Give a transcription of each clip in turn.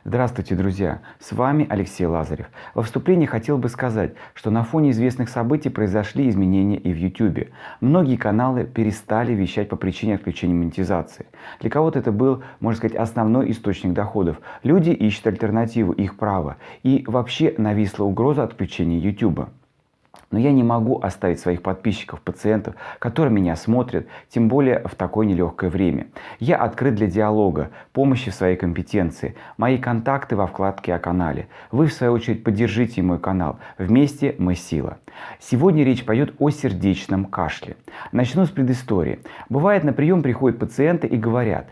Здравствуйте, друзья! С вами Алексей Лазарев. Во вступлении хотел бы сказать, что на фоне известных событий произошли изменения и в YouTube. Многие каналы перестали вещать по причине отключения монетизации. Для кого-то это был, можно сказать, основной источник доходов. Люди ищут альтернативу, их право. И вообще нависла угроза отключения YouTube. Но я не могу оставить своих подписчиков, пациентов, которые меня смотрят, тем более в такое нелегкое время. Я открыт для диалога, помощи в своей компетенции. Мои контакты во вкладке о канале. Вы, в свою очередь, поддержите мой канал. Вместе мы сила. Сегодня речь пойдет о сердечном кашле. Начну с предыстории. Бывает, на прием приходят пациенты и говорят: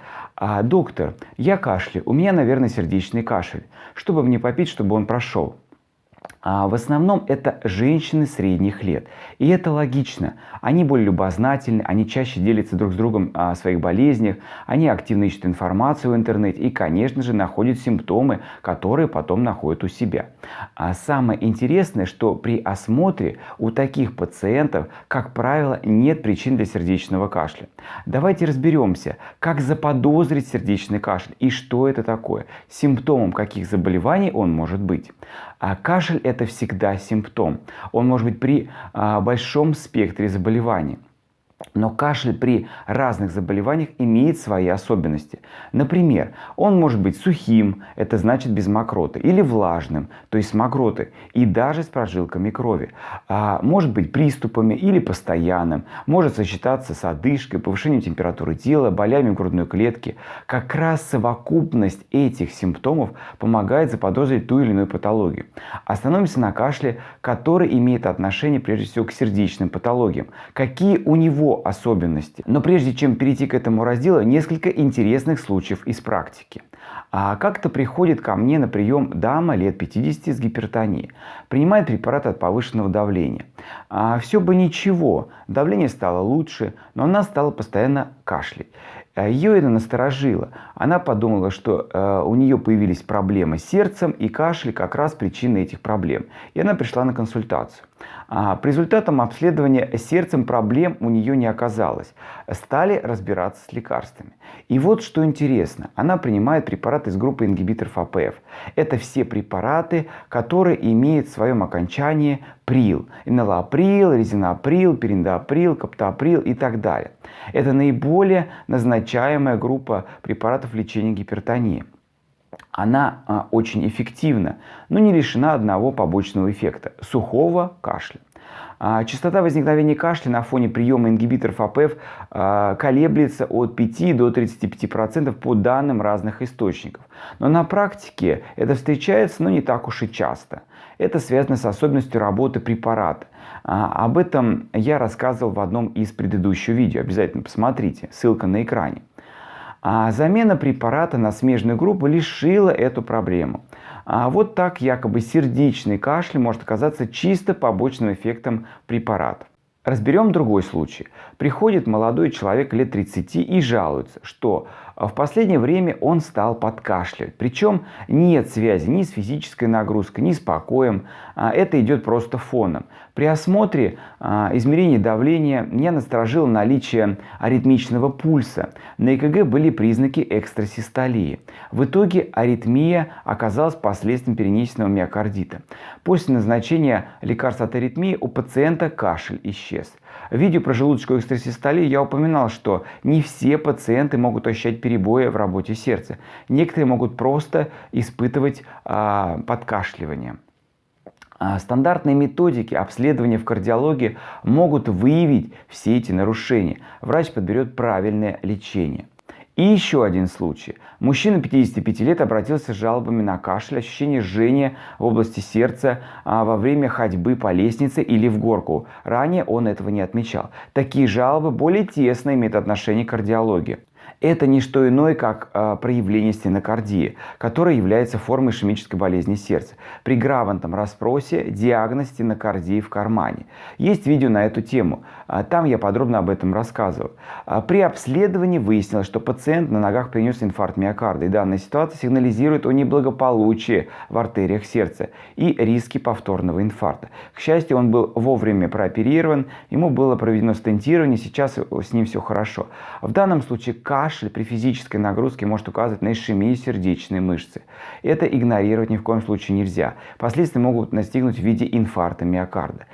доктор, я кашляю, у меня, наверное, сердечный кашель. Что бы мне попить, чтобы он прошел? В основном это женщины средних лет. И это логично. Они более любознательны, они чаще делятся друг с другом о своих болезнях, они активно ищут информацию в интернете и, конечно же, находят симптомы, которые потом находят у себя. А самое интересное, что при осмотре у таких пациентов, как правило, нет причин для сердечного кашля. Давайте разберемся, как заподозрить сердечный кашель и что это такое, симптомом каких заболеваний он может быть. Кашель – это всегда симптом. Он может быть при большом спектре заболеваний. Но кашель при разных заболеваниях имеет свои особенности. Например, он может быть сухим, это значит без мокроты, или влажным, то есть с мокротой, и даже с прожилками крови. Может быть приступами или постоянным, может сочетаться с одышкой, повышением температуры тела, болями в грудной клетке. Как раз совокупность этих симптомов помогает заподозрить ту или иную патологию. Остановимся на кашле, который имеет отношение прежде всего к сердечным патологиям. Какие у него особенности. Но прежде чем перейти к этому разделу, несколько интересных случаев из практики. Как-то приходит ко мне на прием дама лет 50 с гипертонией. Принимает препараты от повышенного давления. Все бы ничего, давление стало лучше, но она стала постоянно кашлять. Ее это насторожило. Она подумала, что у нее появились проблемы с сердцем, и кашель как раз причина этих проблем. И она пришла на консультацию. По результатам обследования сердцем проблем у нее не оказалось. Стали разбираться с лекарствами. И вот что интересно. Она принимает препараты из группы ингибиторов АПФ. Это все препараты, которые имеют в своем окончании прил. Энолаприл, резинаприл, пиридоприл, каптоприл и так далее. Это наиболее назначаемая группа препаратов лечения гипертонии. Она очень эффективна, но не лишена одного побочного эффекта – сухого кашля. Частота возникновения кашля на фоне приема ингибиторов АПФ колеблется от 5 до 35% по данным разных источников. Но на практике это встречается, но не так уж и часто. Это связано с особенностью работы препарата. Об этом я рассказывал в одном из предыдущих видео. Обязательно посмотрите, ссылка на экране. Замена препарата на смежную группу лишила эту проблему. Вот так якобы сердечный кашель может оказаться чисто побочным эффектом препарата. Разберем другой случай. Приходит молодой человек лет 30 и жалуется, что в последнее время он стал подкашливать. Причем нет связи ни с физической нагрузкой, ни с покоем. Это идет просто фоном. При осмотре измерения давления меня насторожило наличие аритмичного пульса. На ЭКГ были признаки экстрасистолии. В итоге аритмия оказалась последствием перенесенного миокардита. После назначения лекарств от аритмии у пациента кашель исчез. В видео про желудочковую экстрасистолию я упоминал, что не все пациенты могут ощущать перебои в работе сердца. Некоторые могут просто испытывать подкашливание. Стандартные методики обследования в кардиологии могут выявить все эти нарушения. Врач подберет правильное лечение. И еще один случай. Мужчина 55 лет обратился с жалобами на кашель, ощущение жжения в области сердца во время ходьбы по лестнице или в горку. Ранее он этого не отмечал. Такие жалобы более тесно имеют отношение к кардиологии. Это не что иное, как проявление стенокардии, которая является формой ишемической болезни сердца. При грамотном расспросе диагноз стенокардии в кармане. Есть видео на эту тему. Там я подробно об этом рассказываю. При обследовании выяснилось, что пациент на ногах перенес инфаркт миокарда. И данная ситуация сигнализирует о неблагополучии в артериях сердца и риске повторного инфаркта. К счастью, он был вовремя прооперирован, ему было проведено стентирование, сейчас с ним все хорошо. В данном случае кашель кашель при физической нагрузке может указывать на ишемию сердечной мышцы. Это игнорировать ни в коем случае нельзя. Последствия могут настигнуть в виде инфаркта миокарда.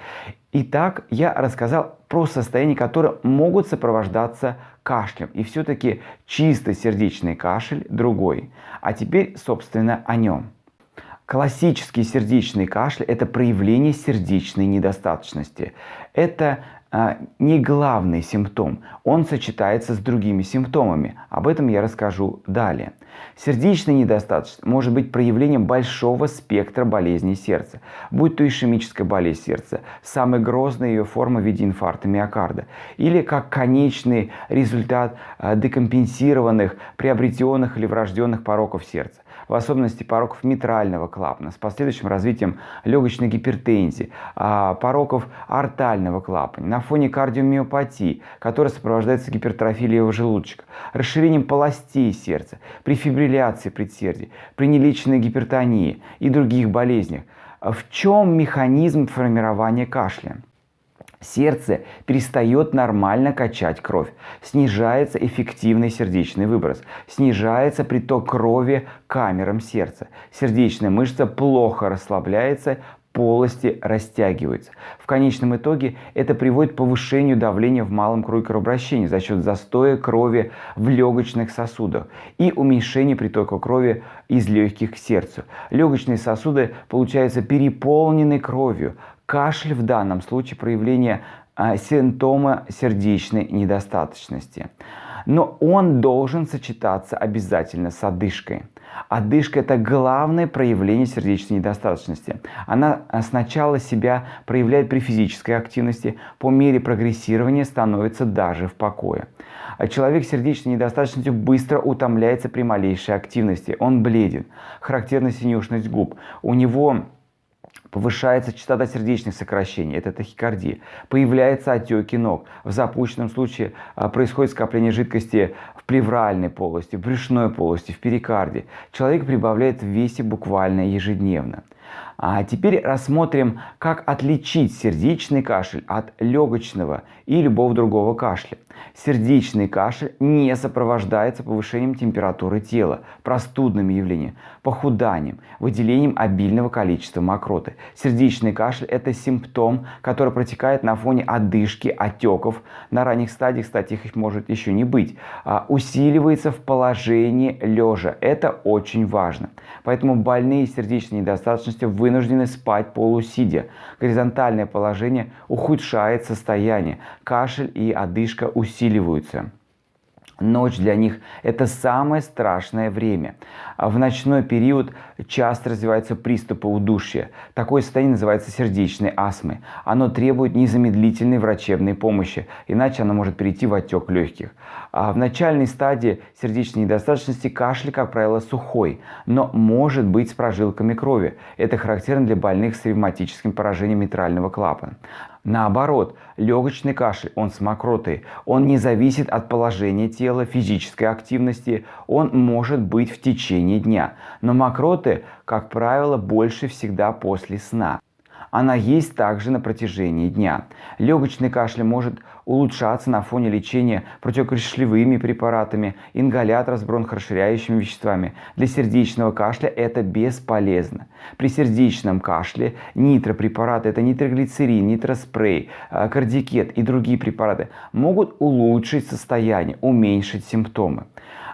Итак, я рассказал про состояния, которые могут сопровождаться кашлем. И все-таки чисто сердечный кашель другой. А теперь, собственно, о нем. Классический сердечный кашель – это проявление сердечной недостаточности. Это не главный симптом, он сочетается с другими симптомами. Об этом я расскажу далее. Сердечная недостаточность может быть проявлением большого спектра болезней сердца, будь то ишемическая болезнь сердца, самая грозная ее форма в виде инфаркта миокарда, или как конечный результат декомпенсированных, приобретенных или врожденных пороков сердца, в особенности пороков митрального клапана с последующим развитием легочной гипертензии, пороков артального клапана, на фоне кардиомиопатии, которая сопровождается гипертрофией левого желудочка, расширением полостей сердца, при фибрилляции предсердий, при нелеченной гипертонии и других болезнях. В чем механизм формирования кашля? Сердце перестает нормально качать кровь, снижается эффективный сердечный выброс, снижается приток крови к камерам сердца, сердечная мышца плохо расслабляется, полости растягиваются. В конечном итоге это приводит к повышению давления в малом круге кровообращения за счет застоя крови в легочных сосудах и уменьшения притока крови из легких к сердцу. Легочные сосуды получаются переполнены кровью. Кашель в данном случае проявление симптома сердечной недостаточности. Но он должен сочетаться обязательно с одышкой. Одышка – это главное проявление сердечной недостаточности. Она сначала себя проявляет при физической активности, по мере прогрессирования становится даже в покое. Человек с сердечной недостаточностью быстро утомляется при малейшей активности. Он бледен, характерна синюшность губ. У него повышается частота сердечных сокращений, это тахикардия. Появляются отеки ног. В запущенном случае происходит скопление жидкости в плевральной полости, в брюшной полости, в перикарде. Человек прибавляет в весе буквально ежедневно. А теперь рассмотрим, как отличить сердечный кашель от легочного и любого другого кашля. Сердечный кашель не сопровождается повышением температуры тела, простудными явлениями, похуданием, выделением обильного количества мокроты. Сердечный кашель – это симптом, который протекает на фоне одышки, отеков. На ранних стадиях, кстати, их может еще не быть. Усиливается в положении лежа. Это очень важно. Поэтому больные сердечной недостаточностью вынуждены спать полусидя. Горизонтальное положение ухудшает состояние. Кашель и одышка усиливаются. Ночь для них – это самое страшное время. В ночной период часто развиваются приступы удушья. Такое состояние называется сердечной астмой. Оно требует незамедлительной врачебной помощи, иначе оно может перейти в отек легких. В начальной стадии сердечной недостаточности кашель, как правило, сухой, но может быть с прожилками крови. Это характерно для больных с ревматическим поражением митрального клапана. Наоборот, легочный кашель, он с мокротой, он не зависит от положения тела, физической активности, он может быть в течение дня. Но мокроты, как правило, больше всегда после сна. Она есть также на протяжении дня. Легочный кашель может улучшаться на фоне лечения противокашлевыми препаратами, ингалятора с бронхорасширяющими веществами. Для сердечного кашля это бесполезно. При сердечном кашле нитропрепараты, это нитроглицерин, нитроспрей, кардикет и другие препараты могут улучшить состояние, уменьшить симптомы.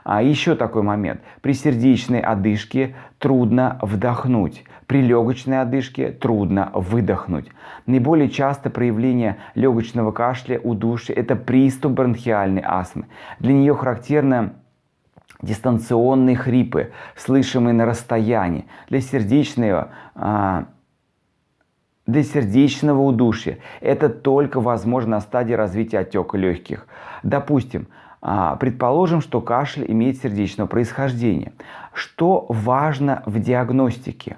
А еще такой момент. При сердечной одышке трудно вдохнуть. При легочной одышке трудно выдохнуть. Наиболее часто проявление легочного кашля, удушья – это приступ бронхиальной астмы. Для нее характерно дистанционные хрипы, слышимые на расстоянии. Для сердечного удушья это только возможно на стадии развития отека легких. Допустим, предположим, что кашель имеет сердечного происхождения. Что важно в диагностике?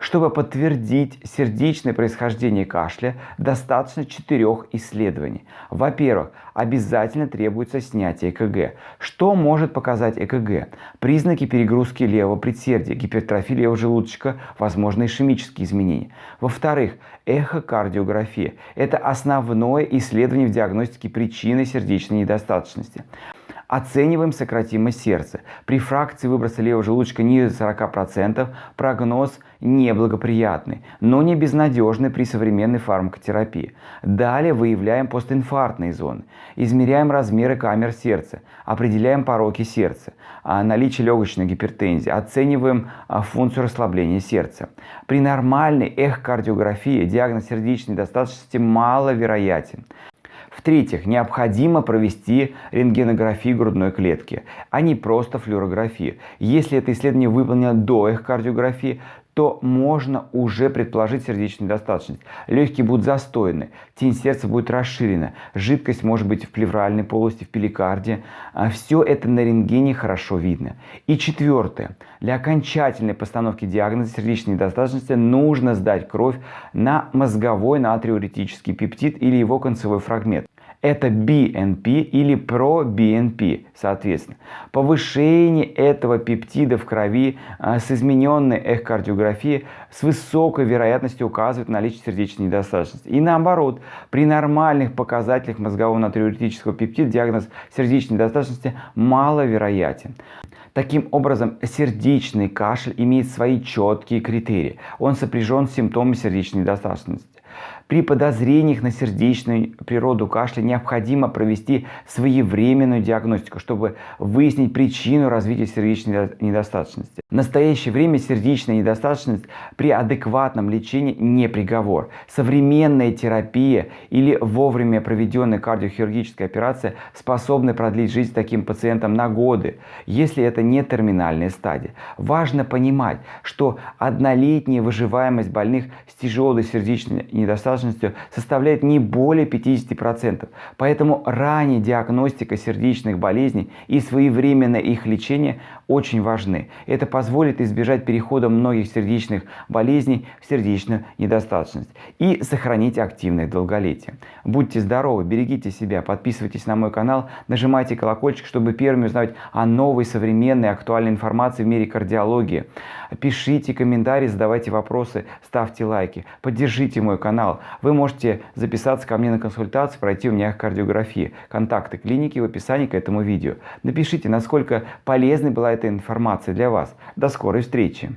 Чтобы подтвердить сердечное происхождение кашля, достаточно 4 исследований. Во-первых, обязательно требуется снятие ЭКГ. Что может показать ЭКГ? Признаки перегрузки левого предсердия, гипертрофии левого желудочка, возможно, ишемические изменения. Во-вторых, эхокардиография. Это основное исследование в диагностике причины сердечной недостаточности. Оцениваем сократимость сердца. При фракции выброса левого желудочка ниже 40% прогноз неблагоприятный, но не безнадежный при современной фармакотерапии. Далее выявляем постинфарктные зоны. Измеряем размеры камер сердца. Определяем пороки сердца. Наличие легочной гипертензии. Оцениваем функцию расслабления сердца. При нормальной эхокардиографии диагноз сердечной недостаточности маловероятен. В-третьих, необходимо провести рентгенографию грудной клетки, а не просто флюорографию. Если это исследование выполнено до эхокардиографии, то можно уже предположить сердечную недостаточность. Легкие будут застойны, тень сердца будет расширена, жидкость может быть в плевральной полости, в перикарде. Все это на рентгене хорошо видно. И четвертое. Для окончательной постановки диагноза сердечной недостаточности нужно сдать кровь на мозговой натриуретический пептид или его концевой фрагмент. Это BNP или ProBNP, соответственно. Повышение этого пептида в крови с измененной эхокардиографией с высокой вероятностью указывает на наличие сердечной недостаточности. И наоборот, при нормальных показателях мозгового натриуретического пептида диагноз сердечной недостаточности маловероятен. Таким образом, сердечный кашель имеет свои четкие критерии. Он сопряжен с симптомами сердечной недостаточности. При подозрениях на сердечную природу кашля необходимо провести своевременную диагностику, чтобы выяснить причину развития сердечной недостаточности. В настоящее время сердечная недостаточность при адекватном лечении не приговор. Современная терапия или вовремя проведенная кардиохирургическая операция способны продлить жизнь таким пациентам на годы, если это не терминальная стадия. Важно понимать, что однолетняя выживаемость больных с тяжелой сердечной недостаточностью составляет не более 50%. Поэтому ранняя диагностика сердечных болезней и своевременное их лечение очень важны. Это позволит избежать перехода многих сердечных болезней в сердечную недостаточность и сохранить активное долголетие. Будьте здоровы, берегите себя, подписывайтесь на мой канал, нажимайте колокольчик, чтобы первыми узнавать о новой, современной, актуальной информации в мире кардиологии. Пишите комментарии, задавайте вопросы, ставьте лайки, поддержите мой канал. Вы можете записаться ко мне на консультацию, пройти у меня кардиографию. Контакты клиники в описании к этому видео. Напишите, насколько полезной была эта информация для вас. До скорой встречи!